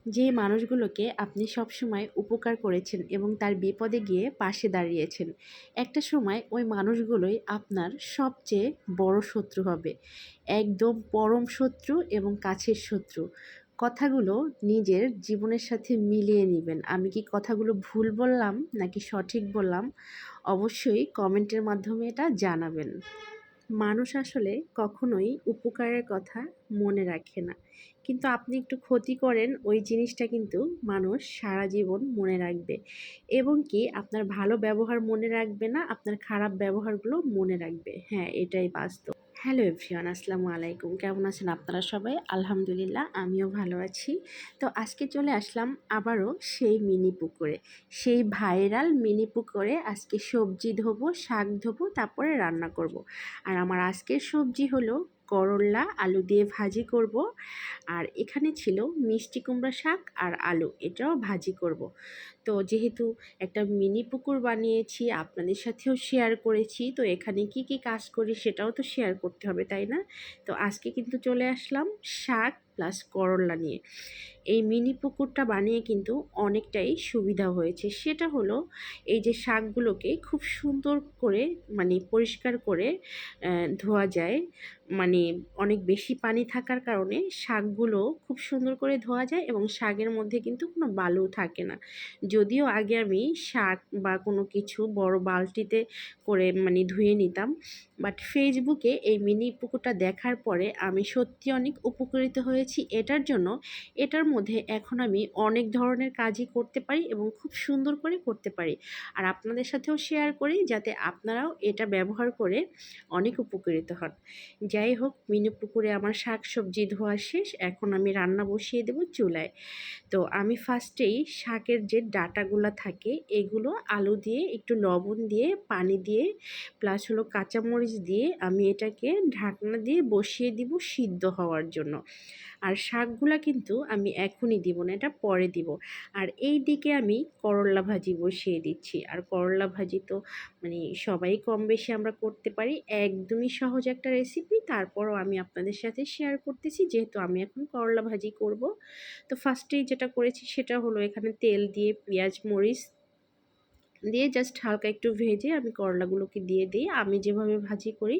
যে মানুষগুলোকে আপনি সবসময় উপকার করেছেন এবং তার বিপদে গিয়ে পাশে দাঁড়িয়েছেন, একটা সময় ওই মানুষগুলোই আপনার সবচেয়ে বড় শত্রু হবে। একদম পরম শত্রু এবং কাছের শত্রু। কথাগুলো নিজের জীবনের সাথে মিলিয়ে নিবেন। আমি কি কথাগুলো ভুল বললাম নাকি সঠিক বললাম? অবশ্যই কমেন্টের মাধ্যমে এটা জানাবেন। মানুষ আসলে কখনোই উপকারের কথা মনে রাখে না, কিন্তু আপনি একটু ক্ষতি করেন ওই জিনিসটা কিন্তু মানুষ সারা জীবন মনে রাখবে, এবং কি আপনার ভালো ব্যবহার মনে রাখবে না, আপনার খারাপ ব্যবহারগুলো মনে রাখবে। হ্যাঁ, এটাই বাস্তব। হ্যালো এভরিওয়ান, আসসালামু আলাইকুম। কেমন আছেন আপনারা সবাই? আলহামদুলিল্লাহ, আমিও ভালো আছি। তো আজকে চলে আসলাম আবারও সেই মিনি পুকুরে, সেই ভাইরাল মিনি পুকুরে। আজকে সবজি ধোবো, শাক ধোবো, তারপরে রান্না করব। আর আমার আজকের সবজি হলো করল্লা আলু দিয়ে ভাজি করব। আর এখানে ছিল মিষ্টি কুমড়া শাক আর আলু, এটাও ভাজি করব। তো যেহেতু একটা মিনি পুকুর বানিয়েছি, আপনাদের সাথেও শেয়ার করেছি, তো এখানে কি কি কাজ করি সেটাও তো শেয়ার করতে হবে, তাই না? তো আজকে কিন্তু চলে আসলাম শাক প্লাস করল্লা নিয়ে। এই মিনি পুকুরটা বানিয়ে কিন্তু অনেকটাই সুবিধা হয়েছে। সেটা হলো, এই যে শাকগুলোকে খুব সুন্দর করে মানে পরিষ্কার করে ধোয়া যায়। মানে অনেক বেশি পানি থাকার কারণে শাকগুলো খুব সুন্দর করে ধোয়া যায় এবং শাকের মধ্যে কিন্তু কোনো বালু থাকে না। যদিও আগে আমি শাক বা কোনো কিছু বড় বালতিতে করে মানে ধুয়ে নিতাম, বাট ফেসবুকে এই মিনি পুকুরটা দেখার পরে আমি সত্যি অনেক উপকৃত হয়েছি এটার জন্য। এটার মধ্যে এখন আমি অনেক ধরনের কাজই করতে পারি এবং খুব সুন্দর করে করতে পারি। আর আপনাদের সাথেও শেয়ার করি যাতে আপনারাও এটা ব্যবহার করে অনেক উপকৃত হন। যাই হোক, মিনি পুকুরে আমার শাক সবজি ধোয়া শেষ, এখন আমি রান্না বসিয়ে দেব চুলায়। তো আমি ফার্স্টেই শাকের যে ডাঁটাগুলো থাকে এগুলো আলু দিয়ে একটু লবণ দিয়ে পানি দিয়ে প্লাস হলো কাঁচামরিচ দিয়ে আমি এটাকে ঢাকনা দিয়ে বসিয়ে দিব সিদ্ধ হওয়ার জন্য। আর শাকগুলা কিন্তু আমি এখনই দিব না, এটা পরে দিব। আর এই দিকে আমি করল্লা ভাজি বসিয়ে দিচ্ছি। আর করল্লা ভাজি তো মানে সবাই কম বেশি আমরা করতে পারি, একদমই সহজ একটা রেসিপি। তারপরও আমি আপনাদের সাথে শেয়ার করতেছি যেহেতু আমি এখন করল্লা ভাজি করব। তো ফার্স্টেই যেটা করেছি সেটা হলো, এখানে তেল দিয়ে পেঁয়াজ মরিচ দিয়ে জাস্ট হালকা একটু ভেজে আমি করলাগুলোকে দিয়ে দিই। আমি যেভাবে ভাজি করি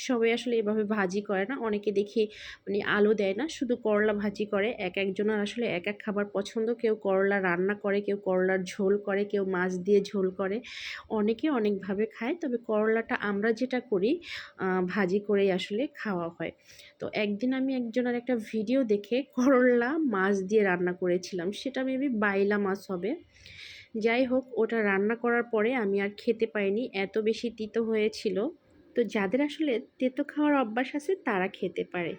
সবাই আসলে এভাবে ভাজি করে না, অনেকে দেখি মানে আলু দেয় না, শুধু করলা ভাজি করে। এক একজনের আসলে এক এক খাবার পছন্দ, কেউ করলা রান্না করে, কেউ করলার ঝোল করে, কেউ মাছ দিয়ে ঝোল করে, অনেকে অনেকভাবে খায়। তবে করলাটা আমরা যেটা করি ভাজি করেই আসলে খাওয়া হয়। তো একদিন আমি একজনের একটা ভিডিও দেখে করলা মাছ দিয়ে রান্না করেছিলাম, সেটা মেবি বাইলা মাছ হবে। যাই হোক, ওটা রান্না করার পরে আমি আর খেতে পাইনি, এত বেশি তিতো হয়েছিল। তো যাদের আসলে তেতো খাওয়ার অভ্যাস আছে তারা খেতে পারে।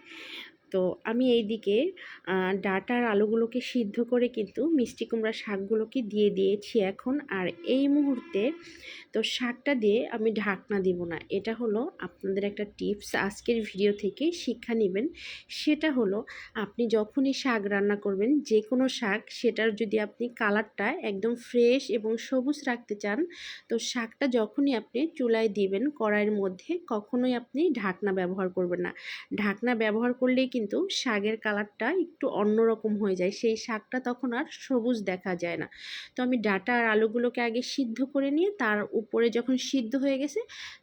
তো আমি এইদিকে ডাঁটা আর আলুগুলোকে সিদ্ধ করে কিন্তু মিষ্টি কুমড়া শাকগুলোকে দিয়ে দিয়েছি এখন। আর এই মুহূর্তে তো শাকটা দিয়ে আমি ঢাকনা দিব না। এটা হলো আপনাদের একটা টিপস, আজকের ভিডিও থেকে শিক্ষা নেবেন। সেটা হলো, আপনি যখনই শাক রান্না করবেন, যে কোনো শাক, সেটার যদি আপনি কালারটা একদম ফ্রেশ এবং সবুজ রাখতে চান, তো শাকটা যখনই আপনি চুলায় দিবেন কড়াইয়ের মধ্যে, কখনোই আপনি ঢাকনা ব্যবহার করবেন না। ঢাকনা ব্যবহার করলেই কিন্তু শাকের কালারটা একটু অন্যরকম হয়ে যায়, সেই শাকটা তখন আর সবুজ দেখা যায় না। তো আমি ডাঁটা আর আলুগুলোকে আগে সিদ্ধ করে নিয়ে তার উপরে যখন সিদ্ধ হয়ে গেছে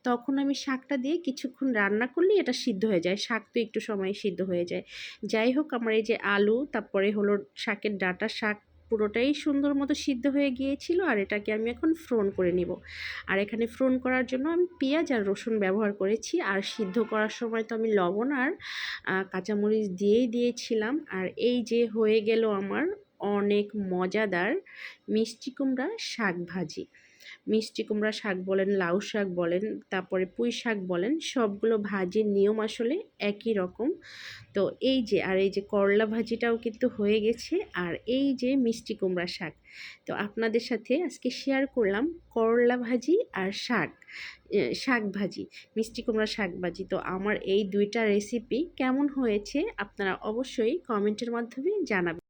তখন আমি শাকটা দিয়ে কিছুক্ষণ রান্না করলেই এটা সিদ্ধ হয়ে যায়, শাক তো একটু সময় সিদ্ধ হয়ে যায়। যাই হোক, আমার এই যে আলু তারপরে হলো শাকের ডাঁটা শাক পুরোটাই সুন্দর মতো সিদ্ধ হয়ে গিয়েছিল। আর এটাকে আমি এখন ফ্রোন করে নিব। আর এখানে ফ্রোন করার জন্য আমি পেঁয়াজ আর রসুন ব্যবহার করেছি। আর সিদ্ধ করার সময় তো আমি লবণ আর কাঁচামরিচ দিয়েই দিয়েছিলাম। আর এই যে হয়ে গেল আমার অনেক মজাদার মিষ্টি কুমড়া শাক ভাজি। মিষ্টি কুমড়া শাক বলেন, লাউ শাক বলেন, তারপরে পুঁই শাক বলেন, সবগুলো ভাজির নিয়ম আসলে একই রকম। তো এই যে, আর এই যে করলা ভাজিটাও কিন্তু হয়ে গেছে। আর এই যে মিষ্টি কুমড়া শাক, তো আপনাদের সাথে আজকে শেয়ার করলাম করলা ভাজি আর শাক ভাজি, মিষ্টি কুমড়া শাক ভাজি। তো আমার এই দুইটা রেসিপি কেমন হয়েছে আপনারা অবশ্যই কমেন্টের মাধ্যমে জানাবেন।